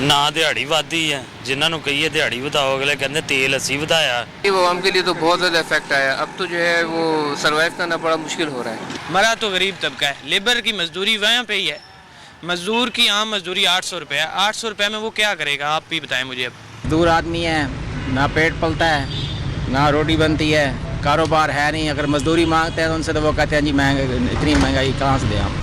ना दिहाड़ी वादी है, जिन्होंने कही दिहाड़ी बताओ अगले कहते तेल असी बताया। ये आवाम के लिए तो बहुत ज़्यादा इफेक्ट आया। अब तो जो है वो सर्वाइव करना बड़ा मुश्किल हो रहा है। मरा तो गरीब तबका है। लेबर की मजदूरी वहाँ पे ही है। मजदूर की आम मजदूरी 800 रुपये है। 800 रुपये में वो क्या करेगा, आप ही बताएं मुझे। अब दूर आदमी है, ना पेट पलता है, ना रोटी बनती है, कारोबार है नहीं। अगर मजदूरी मांगते हैं तो उनसे तो वो कहते हैं जी महंगाई, इतनी महंगाई कहाँ से दें हम।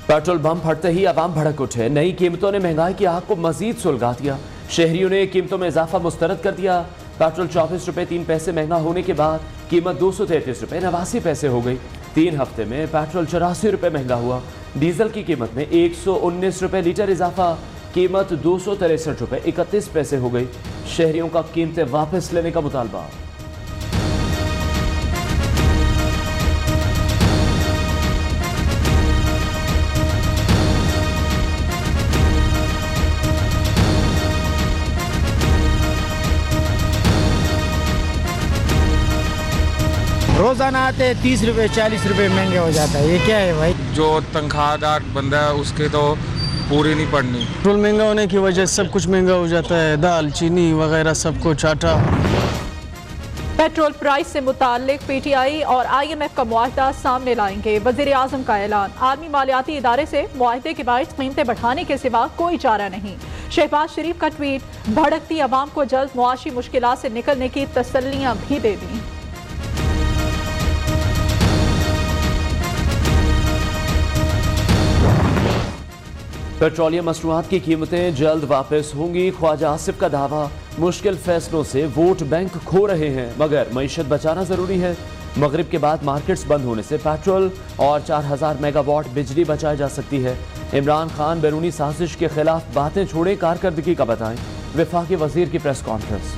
पेट्रोल बम फटते ही आवाम भड़क उठे। नई कीमतों ने महंगाई की आग को मजीद सुलगा दिया। शहरियों ने कीमतों में इजाफा मुस्तरद कर दिया। पेट्रोल 24 रुपये 3 पैसे महंगा होने के बाद कीमत 233 रुपये 89 पैसे हो गई। 3 हफ्ते में पेट्रोल 84 रुपये महंगा हुआ। डीजल की कीमत में 119 रुपये लीटर इजाफा, कीमत 263 रुपये 31 पैसे हो गई। शहरियों का कीमतें वापस लेने का मुतालबा। रोजाना आते 30 रुपये 40 रुपये महंगे हो जाता है। ये क्या है भाई? जो तनख्वाहदार बंदा है उसके तो पूरी नहीं पड़नी। पेट्रोल महंगा होने की वजह से सब कुछ महंगा हो जाता है, दाल चीनी वगैरह सब कुछ, आटा। पेट्रोल प्राइस से मुताल्लिक पीटीआई और IMF का मुआहदा सामने लाएंगे। वज़ीर आज़म का ऐलान। आलमी मालियाती इदारे से मुआहदे के बायस कीमतें बढ़ाने के सिवा कोई चारा नहीं। शहबाज शरीफ का ट्वीट। भड़कती आवाम को जल्द मुआशी मुश्किलात से निकलने की तसल्लियां भी दे दी। पेट्रोलियम मसनूआत की कीमतें जल्द वापस होंगी। ख्वाजा आसिफ का दावा। मुश्किल फैसलों से वोट बैंक खो रहे हैं, मगर मईशत बचाना जरूरी है। मगरिब के बाद मार्केट्स बंद होने से पेट्रोल और 4000 मेगावाट बिजली बचाई जा सकती है। इमरान खान बैरूनी साजिश के खिलाफ बातें छोड़े, कारकर्दगी का बताएं। वफाकी वजीर की प्रेस कॉन्फ्रेंस।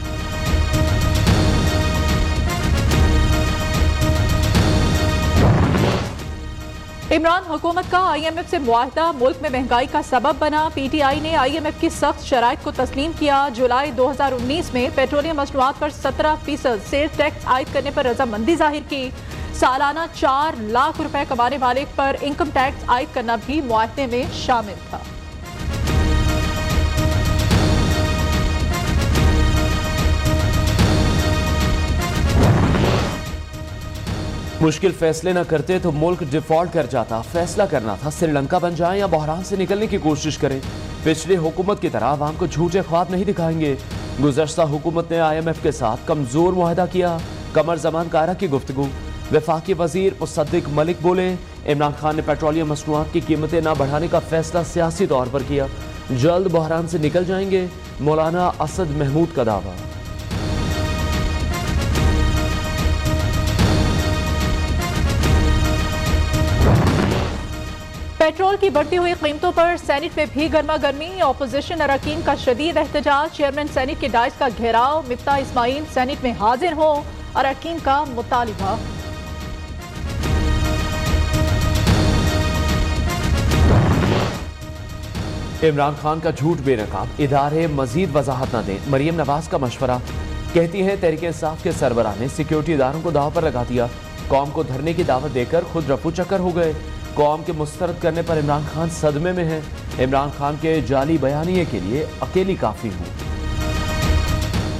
इमरान हुकूमत का IMF से मुआहदा मुल्क में महंगाई का सबब बना। PTI ने IMF की सख्त शराइत को तस्लीम किया। जुलाई 2019 में पेट्रोलियम मसनूआत पर 17% सेल्स टैक्स आयद करने पर रजामंदी जाहिर की। सालाना 4 लाख रुपए कमाने वाले पर इनकम टैक्स आयद करना भी मुआहदे में शामिल था। मुश्किल फैसले न करते तो मुल्क डिफॉल्ट कर जाता। फैसला करना था श्रीलंका बन जाए या बहरान से निकलने की कोशिश करें। पिछली हुकूमत की तरह आवाम को झूठे ख्वाब नहीं दिखाएंगे। गुज़श्ता हुकूमत ने IMF के साथ कमजोर मुआहदा किया। कमर जमान कारा की गुफ्तगू। वफाकी वजीर मुसद्दिक मलिक बोले, इमरान खान ने पेट्रोलियम मसनूआत की कीमतें न बढ़ाने का फैसला सियासी तौर पर किया। जल्द बहरान से निकल जाएंगे। मौलाना असद महमूद का दावा। पेट्रोल की बढ़ती हुई कीमतों पर सेनेट में भी गर्मा गर्मी। ऑपोजिशन अरकान का शदीद एहतजाज। चेयरमैन सेनेट के डाइस का घेराव। मिफ्ता इस्माइल सेनेट में हाजिर हो। अरकान का मुतालिबा। इमरान खान का झूठ बेनकाब। इदारे मजीद वजाहत न दें। मरियम नवाज का मशवरा। कहती हैं तहरीक इंसाफ के सरबराह ने सिक्योरिटी इदारों को दाव पर लगा दिया। कौम को धरने की दावत देकर खुद रफू चक्कर हो गए। कौम के मुस्तरद करने पर इमरान खान सदमे में है। इमरान खान के जाली बयानिए के लिए अकेली काफी हूँ।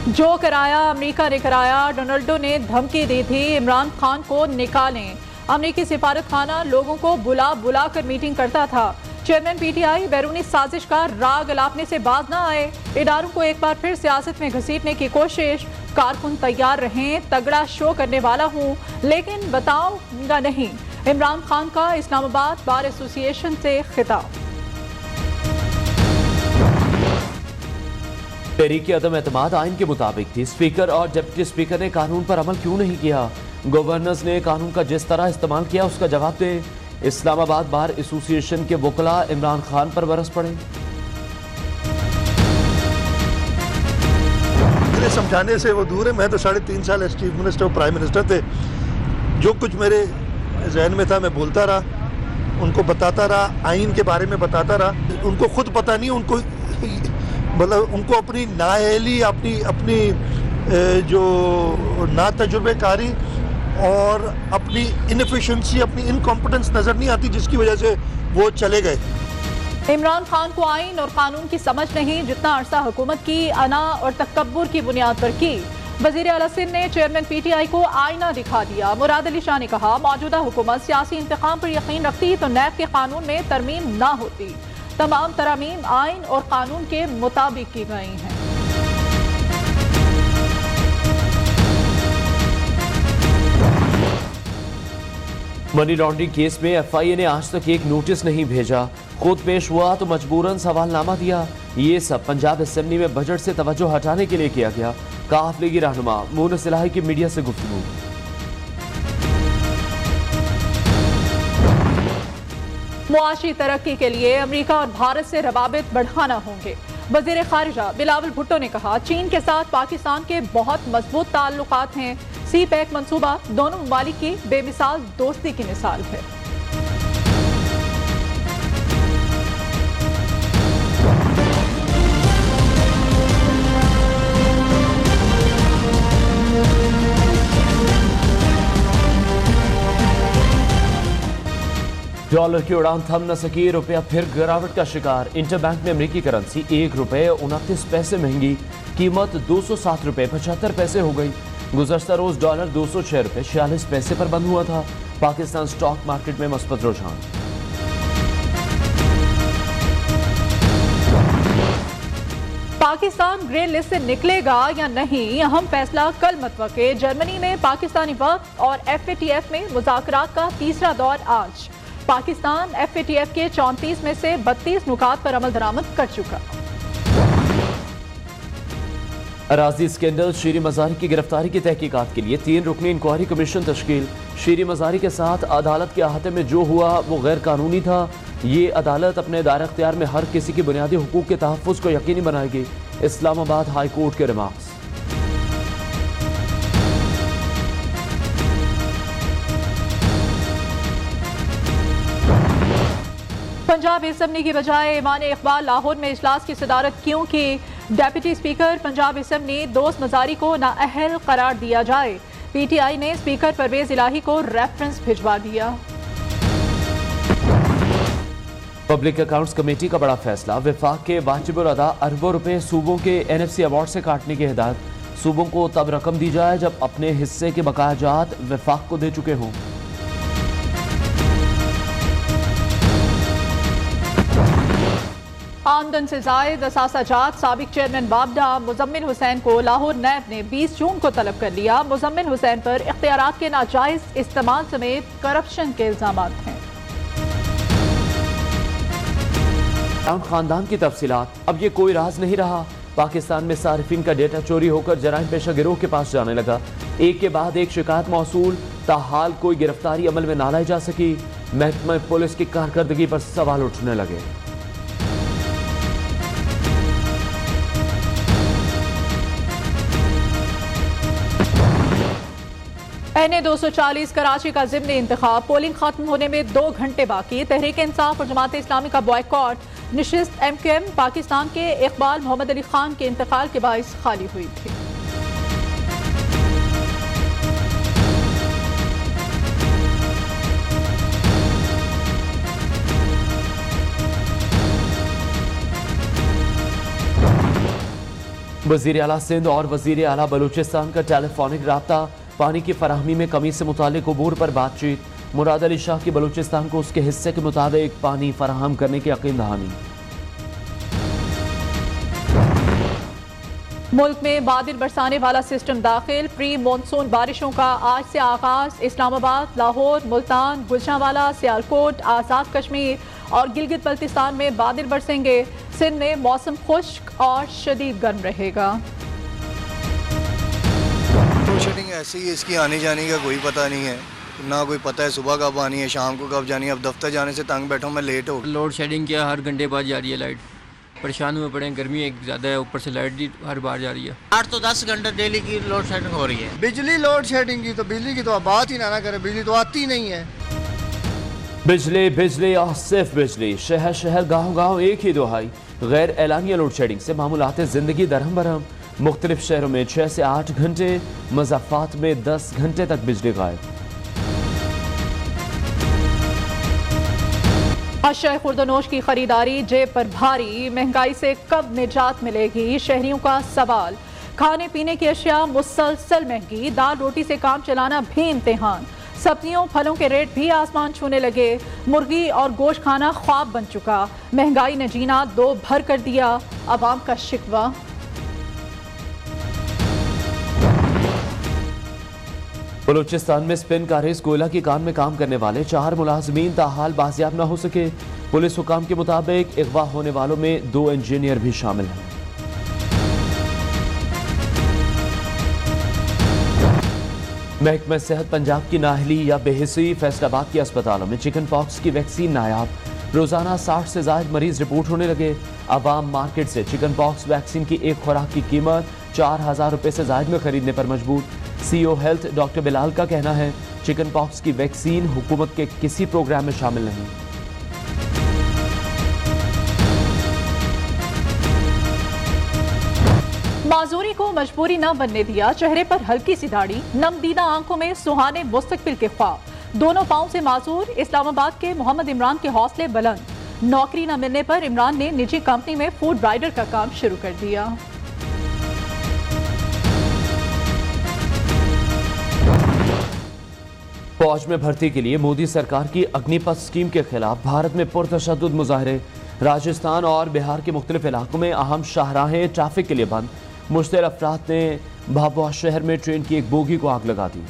जो कराया अमेरिका ने कराया। डोनाल्डो ने धमकी दी थी इमरान खान को निकालें। अमेरिकी सिफारत खाना लोगों को बुला बुला कर मीटिंग करता था। चेयरमैन PTI बैरूनी साजिश का राग अलापने से बाज न आए। इदारों को एक बार फिर सियासत में घसीटने की कोशिश। कारकुन तैयार रहें, तगड़ा शो करने वाला हूँ लेकिन बताऊंगा नहीं। इमरान खान का इस्लामाबाद बार एसोसिएशन से खिताब। तहरीक अदम एतमाद आइन के मुताबिक थी। स्पीकर और डिप्टी स्पीकर ने कानून पर अमल क्यों नहीं किया? गवर्नर्स ने कानून का जिस तरह इस्तेमाल किया उसका जवाब दे। इस्लामाबाद बार एसोसिएशन के वकला इमरान खान पर बरस पड़े। मेरे समझाने से वो दूर है। मैं तो 3.5 साल चीफ मिनिस्टर और प्राइम मिनिस्टर थे। जो कुछ मेरे जहन में था मैं बोलता रहा, उनको बताता रहा, आइन के बारे में बताता रहा। उनको खुद पता नहीं, उनको मतलब उनको अपनी नाअहली, अपनी जो ना तजुर्बेकारी और अपनी इनएफिशिएंसी, अपनी इनकॉम्पिटेंस नज़र नहीं आती, जिसकी वजह से वो चले गए। इमरान खान को आइन और कानून की समझ नहीं, जितना अरसा हुकूमत की अना और तकब्बुर की बुनियाद पर की। वजीर आला सिंध ने चेयरमैन PTI को आईना दिखा दिया। मुराद अली शाह ने कहा, मौजूदा हुकूमत सियासी इंतकाम पर यकीन रखती तो नैब के कानून में तरमीम ना होती। तमाम तरामीम आइन और कानून के मुताबिक की गई हैं। मनी लॉन्ड्रिंग केस में FIA ने आज तक एक नोटिस नहीं भेजा, खुद पेश हुआ तो मजबूरन सवालनामा दिया। ये सब पंजाब असेंबली में बजट से तवज्जो हटाने के लिए किया गया। काफ लीगी रहनुमा मूनस इलाही की मीडिया से गुफ्तगू। मुआशी तरक्की के लिए अमेरिका और भारत से रवाबित बढ़ाना होंगे। वजीर खारिजा बिलावल भुट्टो ने कहा, चीन के साथ पाकिस्तान के बहुत मजबूत ताल्लुकात हैं। CPEC मंसूबा दोनों ममालिक की बेमिसाल दोस्ती की मिसाल है। डॉलर की उड़ान थम न सकी, रुपया फिर गिरावट का शिकार। इंटरबैंक में अमेरिकी करेंसी ₹1.29 महंगी, कीमत ₹207.75 हो गई। गुज़श्ता रोज डॉलर $206.46 पर बंद हुआ था। पाकिस्तान स्टॉक मार्केट में मुस्बत रुझान। पाकिस्तान ग्रे लिस्ट से निकलेगा या नहीं, अहम फैसला कल मतवक़्क़े। जर्मनी में पाकिस्तानी वक्त और FATF में मुज़ाकरात का तीसरा दौर आज। पाकिस्तान FATF के 34 में से 32 नुकात पर अमल दरामद कर चुका। अराजी स्कैंडल, शीरी मज़ारी की गिरफ्तारी की तहकीकात के लिए 3 रुकनी इंक्वायरी कमीशन तश्कील। शीरी मज़ारी के साथ अदालत के अहाते में जो हुआ वो गैर कानूनी था। ये अदालत अपने दायरा इख्तियार में हर किसी की बुनियादी हुकूक के तहफ़्फ़ुज़ को यकीनी बनाएगी। इस्लामाबाद हाई कोर्ट के रिमार्क्स। पंजाब असेंबली की बजाय ईमान इकबाल लाहौर में इजलास की सदारत क्यों की? डेप्यूटी स्पीकर पंजाब असेंबली दोस्त मजारी को नाअहल करार दिया जाए। PTI ने स्पीकर परवेज इलाही को रेफरेंस भिजवा दिया। पब्लिक अकाउंट्स कमेटी का बड़ा फैसला, विफाक के वाजिबुल अदा अरबों रुपए सूबों के NFC अवार्ड से काटने की हिदायत। सूबों को तब रकम दी जाए जब अपने हिस्से के बकायाजात विफाक को दे चुके हों। आमदन से जायद असासाजात, साबिक चेयरमैन बाबडा मुजम्मिल हुसैन को लाहौर नैब ने 20 जून को तलब कर लिया। मुजम्मिल हुसैन पर इख्तियारात के नाजायज इस्तेमाल समेत करप्शन के इल्जामात हैं। खानदान की तफसीलात, अब ये कोई राज नहीं रहा। पाकिस्तान में सारिफिन का डेटा चोरी होकर जराइम पेशा गिरोह के पास जाने लगा। एक के बाद एक शिकायत मौसूल, ताहाल कोई गिरफ्तारी अमल में ना लाई जा सकी। महकमा पुलिस की कारकर्दगी पर सवाल उठने लगे। NA 240 कराची का ज़िमनी इंतखाब, पोलिंग खत्म होने में 2 घंटे बाकी। तहरीक इंसाफ और जमात इस्लामी का बॉयकॉट। नशिस्त MQM पाकिस्तान के इकबाल मोहम्मद अली खान के इंतकाल के बाइस खाली हुई थी। वज़ीर आला सिंध और वज़ीर आला बलूचिस्तान का टेलीफोनिक राब्ता, पानी की फराहमी में कमी से मुतालिक अबूर पर बातचीत। मुराद अली शाह की बलूचिस्तान को उसके हिस्से के मुताबिक पानी फराहम करने की यकीन दहानी। मुल्क में बादल बरसाने वाला सिस्टम दाखिल, प्री मानसून बारिशों का आज से आगाज। इस्लामाबाद, लाहौर, मुल्तान, गुजरांवाला, सियालकोट, आज़ाद कश्मीर और गिलगित बल्तिस्तान में बादल बरसेंगे। सिंध में मौसम खुश्क और शदीद गर्म रहेगा। लोड शेडिंग ऐसी ही, इसकी आने जाने का कोई पता नहीं है, ना कोई पता है सुबह कब आनी है, शाम को कब जानी है। अब दफ्तर जाने से तंग बैठा हूँ मैं, लेट हो। लोड शेडिंग क्या, हर घंटे बाद जा रही है लाइट। परेशान हुए पड़े हैं, गर्मी एक ज़्यादा है, ऊपर से लाइट भी हर बार जा रही है। 8 तो 10 घंटे डेली की लोड शेडिंग हो रही है। बिजली लोड शेडिंग की तो बिजली की तो बात ही ना करें, बिजली तो आती नहीं है। बिजली बिजली और सिर्फ बिजली, शहर शहर गाँव गाँव एक ही दुहाई। गैर एलानिया लोड शेडिंग से मामूलात ज़िंदगी दरहम बरहम। मुख्तलिफ शहरों में 6 से 8 घंटे, मुज़फ़्फ़रात में 10 घंटे तक बिजली गायब। अशय खुर्दनोश की खरीदारी जेब पर भारी, महंगाई से कब निजात मिलेगी, शहरियों का सवाल। खाने पीने की अशिया मुसलसल महंगी, दाल रोटी से काम चलाना भी इम्तिहान। सब्जियों फलों के रेट भी आसमान छूने लगे, मुर्गी और गोश्त खाना ख्वाब बन चुका। महंगाई ने जीना दो भर कर दिया, अवाम का शिकवा। बलूचिस्तान में स्पिन कारेज कोयला की कान में काम करने वाले 4 मुलाजमीन ताहाल बाजियाब न हो सके। पुलिस हुकाम के मुताबिक अगवा होने वालों में 2 इंजीनियर भी शामिल हैं। महकमा सेहत पंजाब की नाहली या बेहिसी, फैसलाबाद के अस्पतालों में चिकन पॉक्स की वैक्सीन नायाब। रोजाना 60 से ज्यादा मरीज रिपोर्ट होने लगे। अवाम मार्केट से चिकन पॉक्स वैक्सीन की एक खुराक की कीमत 4000 रुपए से ज्यादा में खरीदने पर मजबूर। सीईओ हेल्थ डॉक्टर बिलाल का कहना है चिकन पॉक्स की वैक्सीन हुकूमत के किसी प्रोग्राम में शामिल नहीं। माजूरी को मजबूरी न बनने दिया, चेहरे पर हल्की सी दाढ़ी, नमदीदा आंखों में सुहाने मुस्तकबिल के ख्वाब। दोनों पांव से माजूर इस्लामाबाद के मोहम्मद इमरान के हौसले बुलंद। नौकरी न मिलने पर इमरान ने निजी कंपनी में फूड राइडर का काम शुरू कर दिया। फौज में भर्ती के लिए मोदी सरकार की अग्निपथ स्कीम के खिलाफ भारत में पुरतशद्दुद मुजाहरे। राजस्थान और बिहार के मुख्तलिफ इलाकों में अहम शाहराहें ट्रैफिक के लिए बंद। मुश्तल अफराद ने भाभुआ शहर में ट्रेन की एक बोगी को आग लगा दी।